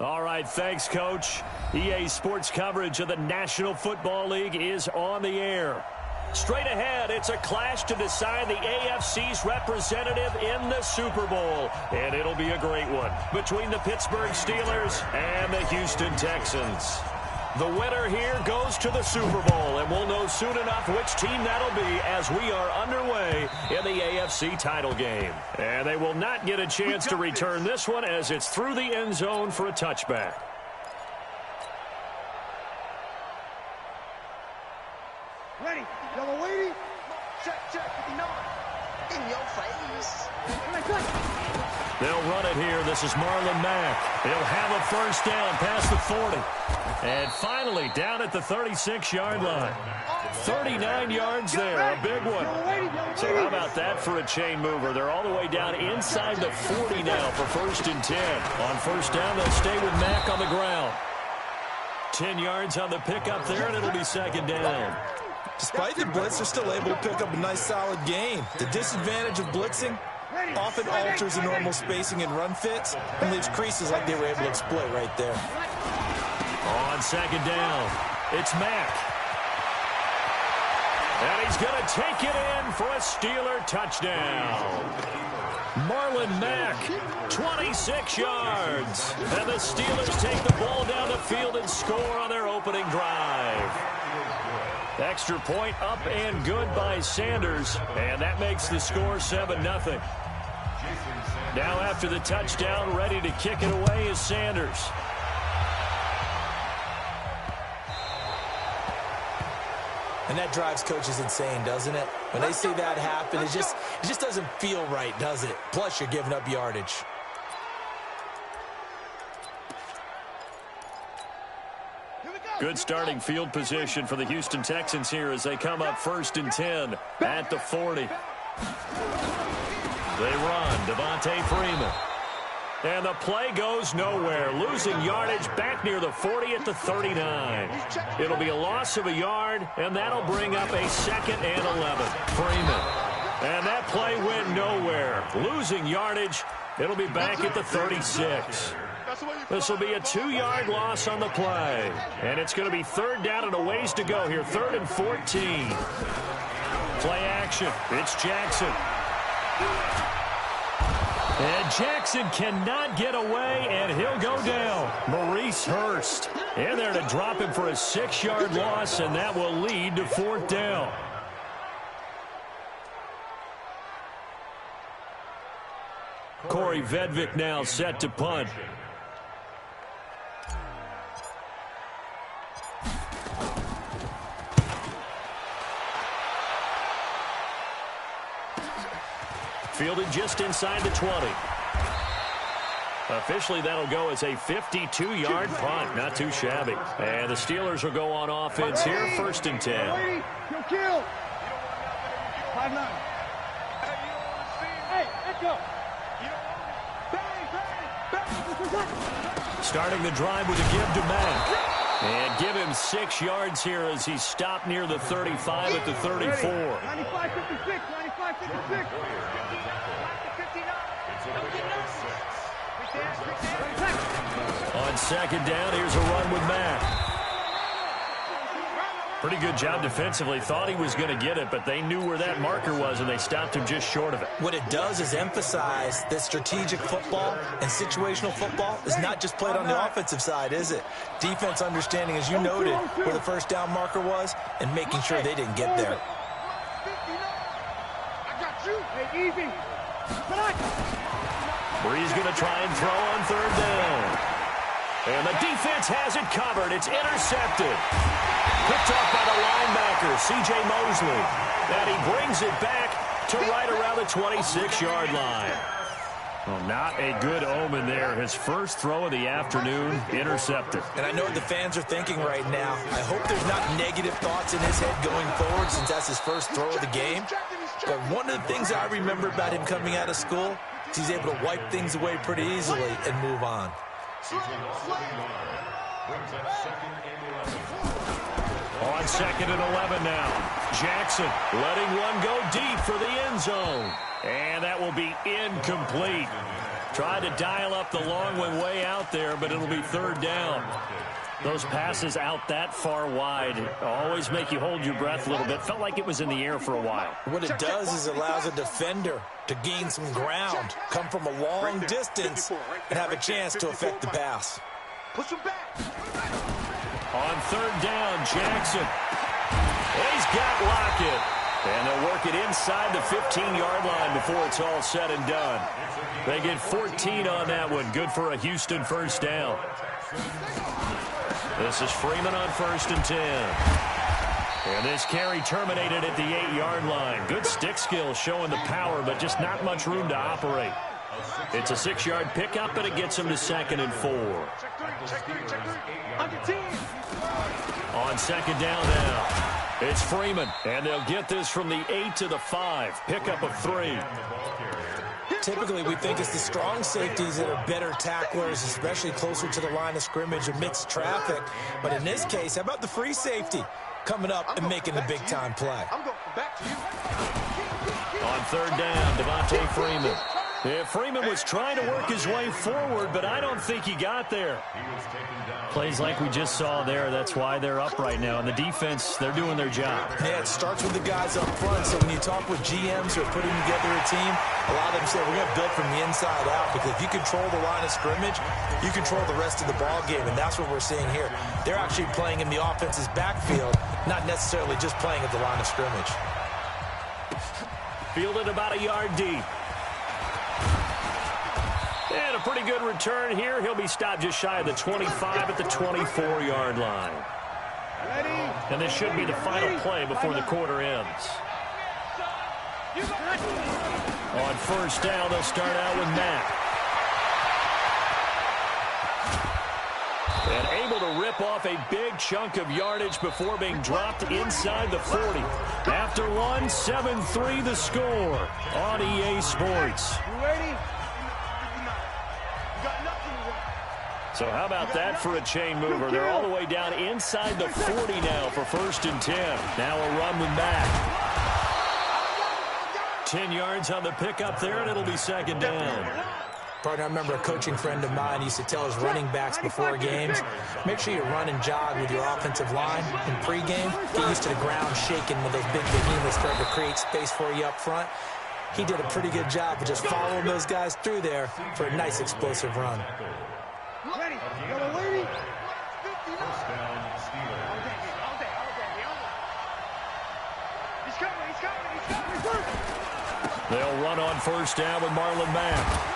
All right, thanks, Coach. EA Sports coverage of the National Football League is on the air. Straight ahead, it's a clash to decide the AFC's representative in the Super Bowl. And it'll be a great one between the Pittsburgh Steelers and the Houston Texans. The winner here goes to the Super Bowl, and we'll know soon enough which team that'll be as we are underway in the AFC title game. And they will not get a chance to return this one as it's through the end zone for a touchback. Ready. Yellow lady. Check. In your face. They'll run it here. This is Marlon Mack. He'll have a first down past the 40. And finally down at the 36-yard line. 39 yards there, a big one. So how about that for a chain mover? They're all the way down inside the 40 now for 1st and 10. On first down, they'll stay with Mack on the ground. 10 yards on the pickup there, and it'll be 2nd down. Despite the blitz, they're still able to pick up a nice, solid gain. The disadvantage of blitzing often alters the normal spacing and run fits and leaves creases like they were able to exploit right there. On 2nd down, it's Mack. And he's going to take it in for a Steeler touchdown. Marlon Mack, 26 yards. And the Steelers take the ball down the field and score on their opening drive. Extra point up and good by Sanders, and that makes the score 7-0. Now after the touchdown, ready to kick it away is Sanders. And that drives coaches insane, doesn't it? When they see that happen, it just doesn't feel right, does it? Plus, you're giving up yardage. Good starting field position for the Houston Texans here as they come up 1st and 10 at the 40. They run, Devontae Freeman. And the play goes nowhere, losing yardage back near the 40 at the 39. It'll be a loss of a yard, and that'll bring up a 2nd and 11. Freeman. And that play went nowhere. Losing yardage, it'll be back at the 36. This will be a 2-yard loss on the play. And it's going to be 3rd down and a ways to go here. 3rd and 14. Play action. It's Jackson. And Jackson cannot get away, and he'll go down. Maurice Hurst in there to drop him for a 6-yard loss, and that will lead to 4th down. Corey Vedvik now set to punt. Fielded just inside the 20. Officially, that'll go as a 52-yard punt. Not too shabby. And the Steelers will go on offense here, 1st and 10. Kill. 5-9. Hey, let's go. Starting the drive with a give to Mack. And give him 6 yards here as he stopped near the 35 at the 34. 95-56, 95-56. On 2nd down, here's a run with Mack. Pretty good job defensively. Thought he was going to get it, but they knew where that marker was, and they stopped him just short of it. What it does is emphasize that strategic football and situational football is not just played on the offensive side, is it? Defense understanding, as you noted, where the 1st down marker was and making sure they didn't get there. I got you. Hey, easy. Bree's going to try and throw on 3rd down. And the defense has it covered. It's intercepted. Picked off by the linebacker, C.J. Mosley. And he brings it back to right around the 26-yard line. Well, not a good omen there. His first throw of the afternoon intercepted. And I know what the fans are thinking right now. I hope there's not negative thoughts in his head going forward since that's his first throw of the game. But one of the things I remember about him coming out of school is he's able to wipe things away pretty easily and move on. On 2nd and 11 now. Jackson letting one go deep for the end zone. And that will be incomplete. Tried to dial up the long one way out there, but it'll be third down. Those passes out that far wide always make you hold your breath a little bit. Felt like it was in the air for a while. What it does is it allows a defender to gain some ground, come from a long distance, and have a chance to affect the pass. Push him back. On third down, Jackson. He's got Lockett. And they'll work it inside the 15-yard line before it's all said and done. They get 14 on that one. Good for a Houston first down. This is Freeman on 1st and 10. And this carry terminated at the 8-yard line. Good stick skill showing the power, but just not much room to operate. It's a 6-yard pickup, and it gets him to 2nd and 4. On 2nd down now. It's Freeman, and they'll get this from the 8 to the 5. Pickup of 3. Typically, we think it's the strong safeties that are better tacklers, especially closer to the line of scrimmage amidst traffic. But in this case, how about the free safety coming up and making the big-time play? On third down, Devontae Freeman. Yeah, Freeman was trying to work his way forward, but I don't think he got there. Plays like we just saw there. That's why they're up right now. And the defense, they're doing their job. Yeah, it starts with the guys up front. So when you talk with GMs who are putting together a team, a lot of them say we're going to build from the inside out, because if you control the line of scrimmage, you control the rest of the ball game, and that's what we're seeing here. They're actually playing in the offense's backfield, not necessarily just playing at the line of scrimmage. Fielded about a yard deep. And a pretty good return here. He'll be stopped just shy of the 25 at the 24-yard line. And this should be the final play before the quarter ends. On first down, they'll start out with Matt. And able to rip off a big chunk of yardage before being dropped inside the 40. After one, 7-3 the score on EA Sports. So how about that for a chain mover? They're all the way down inside the 40 now for 1st and 10. Now a run with Matt. 10 yards on the pickup there, and it'll be 2nd down. Partner, I remember a coaching friend of mine used to tell his running backs before games, make sure you run and jog with your offensive line in pregame. Get used to the ground shaking with those big behemoths trying to create space for you up front. He did a pretty good job of just following those guys through there for a nice explosive run. Ready. Yellow lady. He's coming. They'll run on first down with Marlon Mack.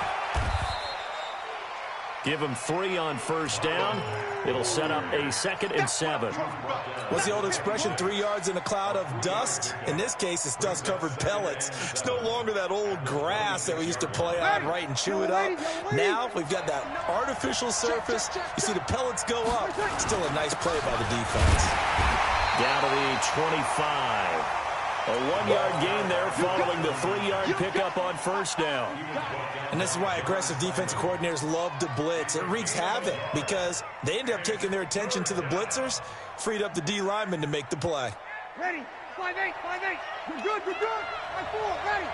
Give him 3 on first down. It'll set up a 2nd and 7. What's the old expression, 3 yards in a cloud of dust? In this case, it's dust-covered pellets. It's no longer that old grass that we used to play on, right, and chew it up. Now we've got that artificial surface. You see the pellets go up. Still a nice play by the defense. Down to the 25. A 1-yard gain there following the 3-yard pickup on first down. And this is why aggressive defensive coordinators love to blitz. It wreaks havoc because they end up taking their attention to the blitzers, freed up the D lineman to make the play. Ready. 5-8. You're good. 5-4. Ready.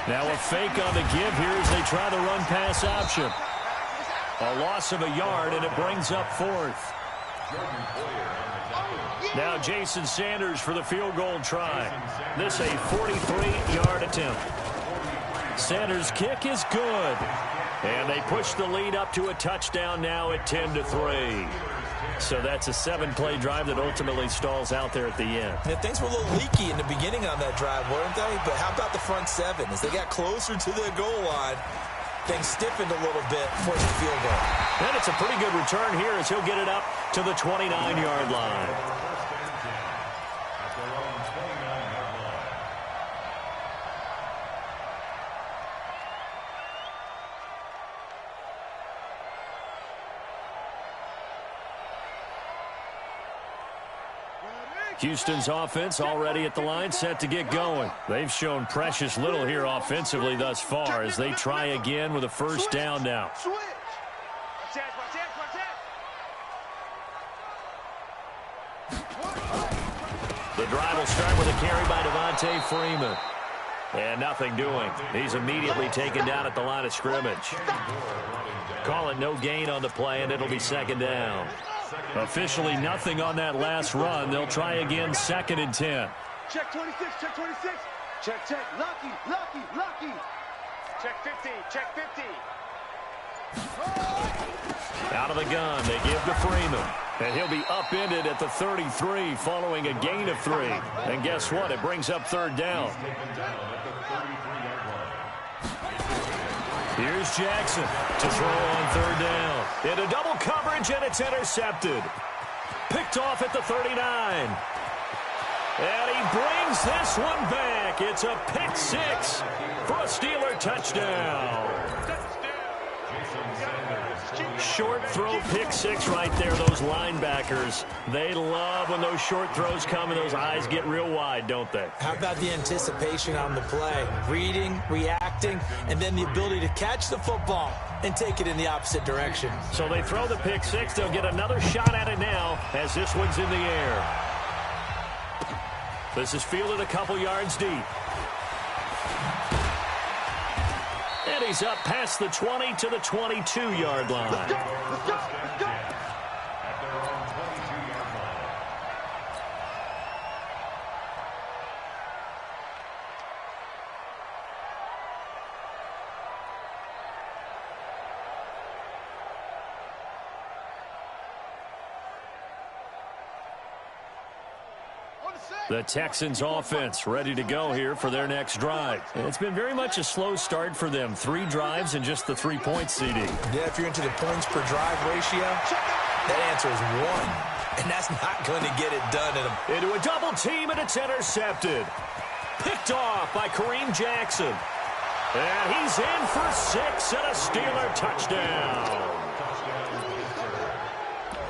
Now a fake on the give here as they try the run-pass option. A loss of a yard, and it brings up 4th. Now Jason Sanders for the field goal try. This a 43-yard attempt. Sanders' kick is good. And they push the lead up to a touchdown now at 10-3. So that's a 7-play drive that ultimately stalls out there at the end. Yeah, things were a little leaky in the beginning on that drive, weren't they? But how about the front 7? As they got closer to the goal line, things stiffened a little bit, forced the field goal. And it's a pretty good return here as he'll get it up to the 29-yard line. Houston's offense already at the line, set to get going. They've shown precious little here offensively thus far as they try again with a first down now. The drive will start with a carry by Devontae Freeman. And nothing doing. He's immediately taken down at the line of scrimmage. Call it no gain on the play, and it'll be second down. Officially nothing on that last run. They'll try again, 2nd and 10. Check 26, check 26. Check. Lucky. Check 50, check 50. Out of the gun, they give to Freeman. And he'll be upended at the 33 following a gain of 3. And guess what? It brings up 3rd down. Here's Jackson to throw on 3rd down. Into double coverage, and it's intercepted. Picked off at the 39. And he brings this one back. It's a pick 6 for a Steeler touchdown. Short throw, pick 6 right there. Those linebackers, they love when those short throws come and those eyes get real wide, don't they? How about the anticipation on the play? Reading, reacting, and then the ability to catch the football and take it in the opposite direction. So they throw the pick 6. They'll get another shot at it now as this one's in the air. This is fielded a couple yards deep. And he's up past the 20 to the 22-yard line. Let's go. The Texans offense ready to go here for their next drive. It's been very much a slow start for them. 3 drives and just the 3 points, CD. Yeah, if you're into the points per drive ratio, that answer is 1. And that's not going to get it done. Into a double team, and it's intercepted. Picked off by Kareem Jackson. And he's in for 6 and a Steeler touchdown.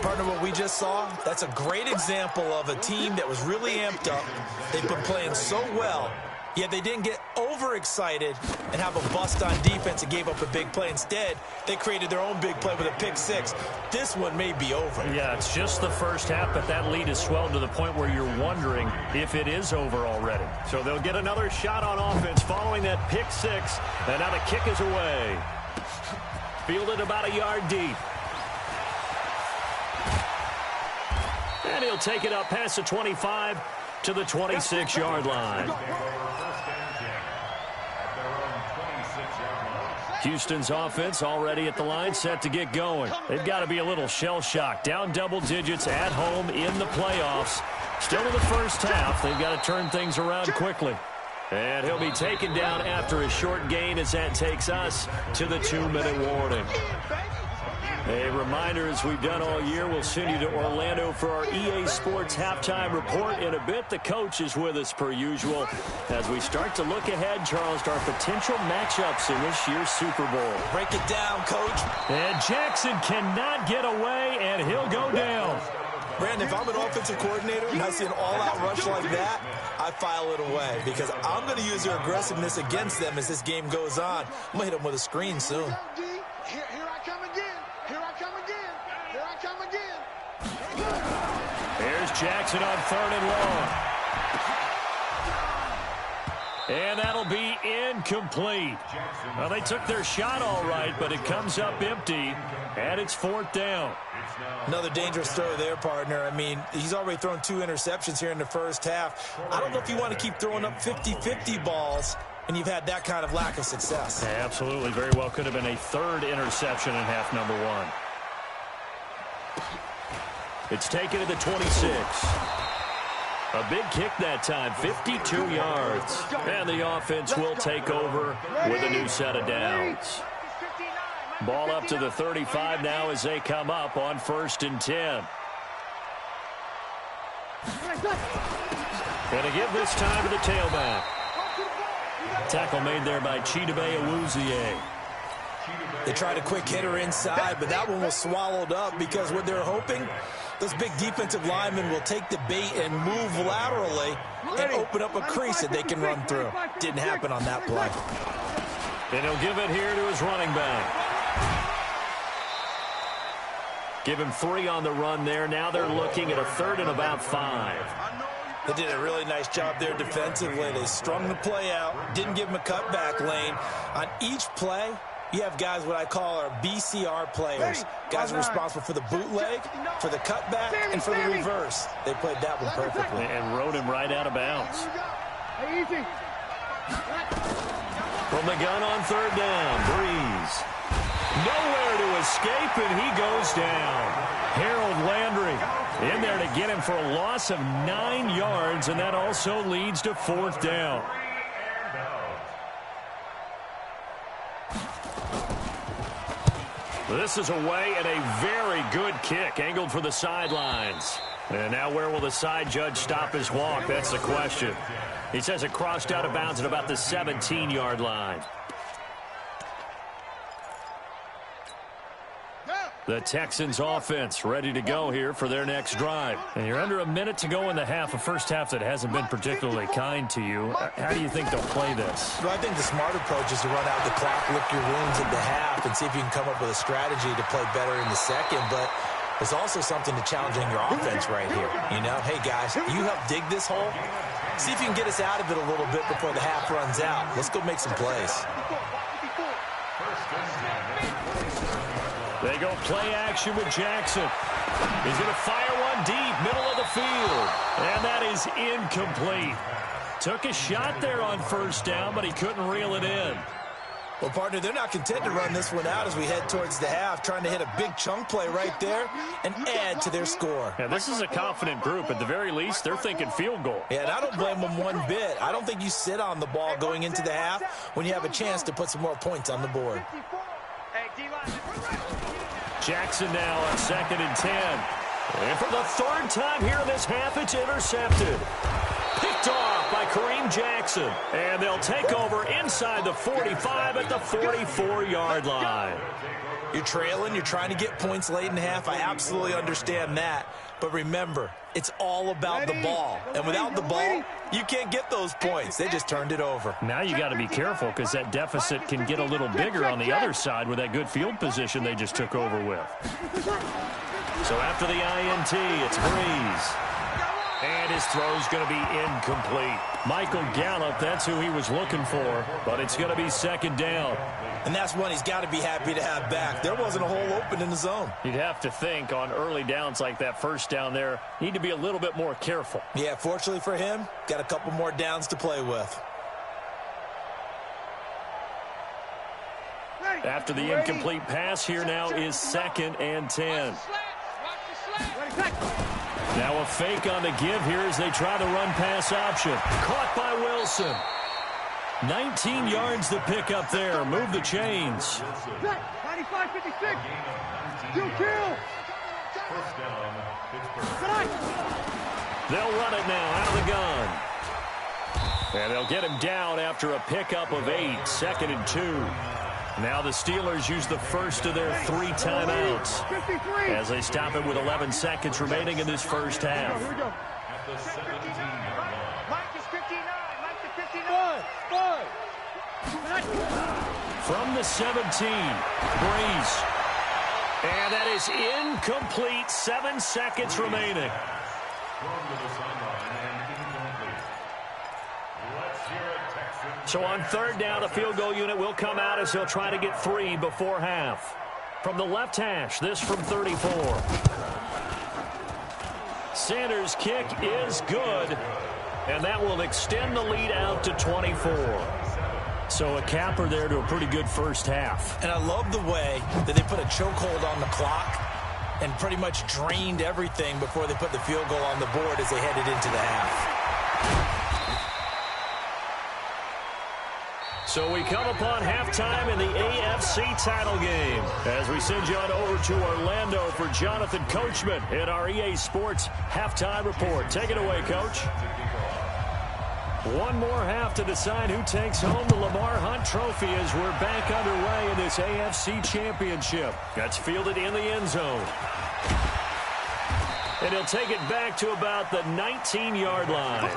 Partner, what we just saw, that's a great example of a team that was really amped up. They've been playing so well, yet they didn't get overexcited and have a bust on defense and gave up a big play. Instead, they created their own big play with a pick 6. This one may be over. Yeah, it's just the first half, but that lead has swelled to the point where you're wondering if it is over already. So they'll get another shot on offense following that pick 6, and now the kick is away. Fielded about a yard deep. And he'll take it up past the 25 to the 26-yard line. Houston's offense already at the line, set to get going. They've got to be a little shell-shocked. Down double digits at home in the playoffs. Still in the first half. They've got to turn things around quickly. And he'll be taken down after a short gain as that takes us to the 2-minute warning. A reminder, as we've done all year, we'll send you to Orlando for our EA Sports halftime report. In a bit, the coach is with us per usual as we start to look ahead, Charles, to our potential matchups in this year's Super Bowl. Break it down, coach. And Jackson cannot get away, and he'll go down. Brandon, if I'm an offensive coordinator and I see an all-out rush like that, I file it away because I'm going to use their aggressiveness against them as this game goes on. I'm going to hit them with a screen soon. Here's Jackson on 3rd and long. And that'll be incomplete. Well, they took their shot all right, but it comes up empty, and it's 4th down. Another dangerous throw there, partner. I mean, he's already thrown 2 interceptions here in the first half. I don't know if you want to keep throwing up 50-50 balls when you've had that kind of lack of success. Yeah, absolutely. Very well could have been a 3rd interception in half number 1. It's taken to the 26. A big kick that time, 52 yards. And the offense will take over with a new set of downs. Ball up to the 35 now as they come up on 1st and 10. Going to give this time to the tailback. Tackle made there by Chidobe Awuzie. They tried a quick hitter inside, but that one was swallowed up because what they're hoping, those big defensive linemen will take the bait and move laterally and open up a crease that they can run through. Didn't happen on that play. And he'll give it here to his running back. Give him 3 on the run there. Now they're looking at a 3rd and about 5. They did a really nice job there defensively. They strung the play out, didn't give him a cutback lane. On each play, you have guys what I call our BCR players. Guys are responsible for the bootleg, for the cutback, and for the reverse. They played that one perfectly. And rode him right out of bounds. Hey, easy. From the gun on third down, Breeze. Nowhere to escape, and he goes down. Harold Landry in there to get him for a loss of 9 yards, and that also leads to fourth down. This is away and a very good kick, angled for the sidelines. And now where will the side judge stop his walk? That's the question. He says it crossed out of bounds at about the 17-yard line. The Texans offense ready to go here for their next drive. And you're under a minute to go in the half, a first half that hasn't been particularly kind to you. How do you think they'll play this? Well, I think the smart approach is to run out the clock, lick your wounds at the half, and see if you can come up with a strategy to play better in the second. But there's also something to challenging your offense right here. You know, hey, guys, you help dig this hole. See if you can get us out of it a little bit before the half runs out. Let's go make some plays. They go play action with Jackson. He's going to fire one deep, middle of the field. And that is incomplete. Took a shot there on first down, but he couldn't reel it in. Well, partner, they're not content to run this one out as we head towards the half, trying to hit a big chunk play right there and add to their score. Yeah, this is a confident group. At the very least, they're thinking field goal. Yeah, and I don't blame them one bit. I don't think you sit on the ball going into the half when you have a chance to put some more points on the board. Jackson now on 2nd and 10. And for the third time here in this half, it's intercepted. Picked off by Kareem Jackson. And they'll take over inside the 45 at the 44-yard line. You're trailing. You're trying to get points late in the half. I absolutely understand that. But remember, it's all about the ball. And without the ball, you can't get those points. They just turned it over. Now you got to be careful because that deficit can get a little bigger on the other side with that good field position they just took over with. So after the INT, it's Breeze. And his throw's going to be incomplete. Michael Gallup, that's who he was looking for, but it's going to be second down. And that's one he's got to be happy to have back. There wasn't a hole open in the zone. You'd have to think on early downs like that first down there, need to be a little bit more careful. Yeah, fortunately for him, got a couple more downs to play with. After the incomplete pass, here now is 2nd and 10. Now a fake on the give here as they try the run-pass option. Caught by Wilson. 19 yards to pick up there. Move the chains. 95-56. Still kill. They'll run it now out of the gun. And they'll get him down after a pickup of 8. 2nd and 2. Now the Steelers use the first of their 3 timeouts as they stop it with 11 seconds remaining in this first half. From the 17, Breeze. And that is incomplete. 7 seconds remaining. So on third down, the field goal unit will come out as he'll try to get 3 before half. From the left hash, this from 34. Sanders' kick is good, and that will extend the lead out to 24. So a capper there to a pretty good first half. And I love the way that they put a chokehold on the clock and pretty much drained everything before they put the field goal on the board as they headed into the half. So we come upon halftime in the AFC title game as we send you on over to Orlando for Jonathan Coachman in our EA Sports Halftime Report. Take it away, Coach. One more half to decide who takes home the Lamar Hunt Trophy as we're back underway in this AFC Championship. That's fielded in the end zone. And he'll take it back to about the 19-yard line.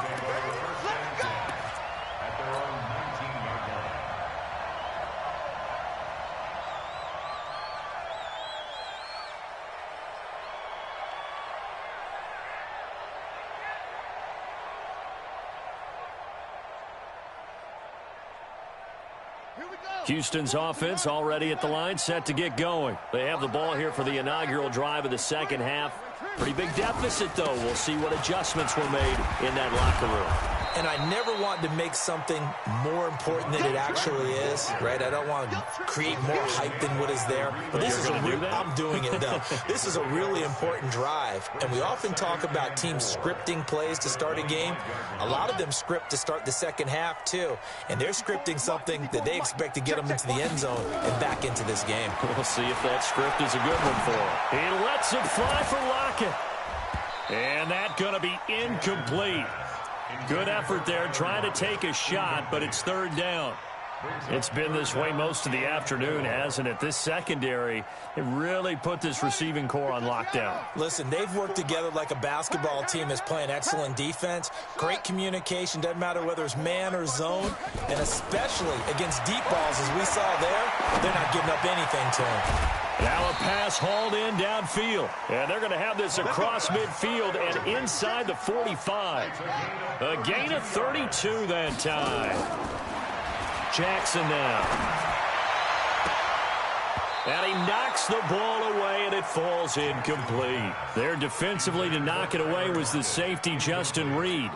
Houston's offense already at the line, set to get going. They have the ball here for the inaugural drive of the second half. Pretty big deficit, though. We'll see what adjustments were made in that locker room. And I never want to make something more important than it actually is, right? I don't want to create more hype than what is there. But this is I'm doing it, though. This is a really important drive. And we often talk about teams scripting plays to start a game. A lot of them script to start the second half, too. And they're scripting something that they expect to get them into the end zone and back into this game. We'll see if that script is a good one for him. He lets it fly for Lockett. And that's going to be incomplete. Good effort there, trying to take a shot, but it's third down. It's been this way most of the afternoon, hasn't it? This secondary, it really put this receiving core on lockdown. Listen, they've worked together like a basketball team that's playing excellent defense. Great communication, doesn't matter whether it's man or zone, and especially against deep balls, as we saw there, they're not giving up anything to them. Now a pass hauled in downfield. And they're going to have this across midfield and inside the 45. A gain of 32 that time. Jackson now. And he knocks the ball away, and it falls incomplete. There defensively to knock it away was the safety, Justin Reed.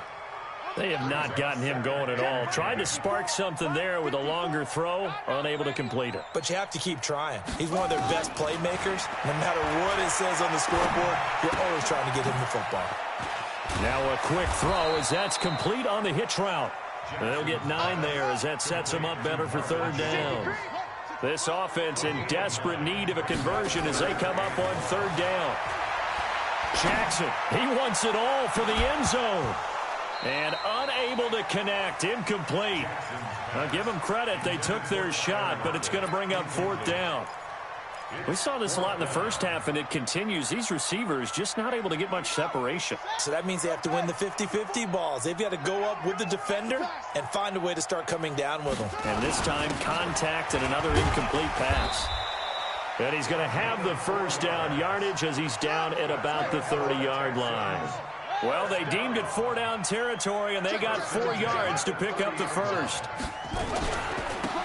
They have not gotten him going at all. Tried to spark something there with a longer throw, unable to complete it. But you have to keep trying. He's one of their best playmakers. No matter what it says on the scoreboard, you're always trying to get him the football. Now a quick throw as that's complete on the hitch route. They'll get 9 there as that sets them up better for third down. This offense in desperate need of a conversion as they come up on third down. Jackson, he wants it all for the end zone. And unable to connect, incomplete. I'll give them credit, they took their shot, but it's going to bring up fourth down. We saw this a lot in the first half, and it continues. These receivers just not able to get much separation. So that means they have to win the 50-50 balls. They've got to go up with the defender and find a way to start coming down with them. And this time, contact and another incomplete pass. And he's going to have the first down yardage as he's down at about the 30-yard line. Well, they deemed it 4-down territory, and they got 4 yards to pick up the first.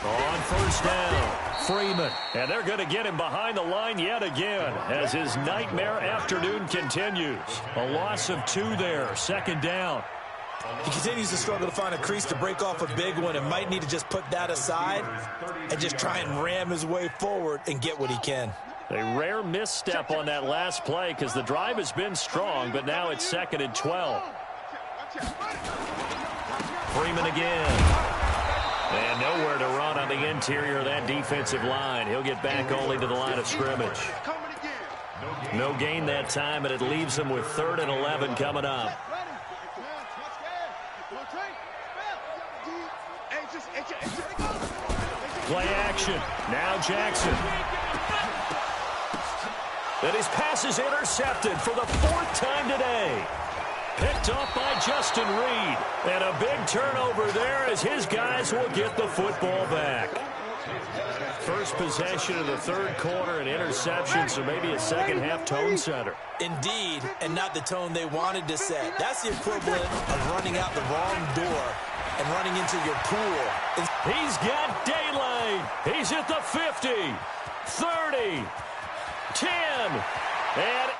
On first down, Freeman. And they're going to get him behind the line yet again as his nightmare afternoon continues. A loss of 2 there, second down. He continues to struggle to find a crease to break off a big one and might need to just put that aside and just try and ram his way forward and get what he can. A rare misstep on that last play because the drive has been strong, but now it's 2nd and 12. Freeman again. And nowhere to run on the interior of that defensive line. He'll get back only to the line of scrimmage. No gain that time, and it leaves them with 3rd and 11 coming up. Play action. Now Jackson. And his pass is intercepted for the 4th time today. Picked off by Justin Reed. And a big turnover there as his guys will get the football back. First possession of the 3rd quarter, an interception, so maybe a second-half tone setter. Indeed, and not the tone they wanted to set. That's the equivalent of running out the wrong door and running into your pool. He's got daylight. He's at the 50, 30, 10, and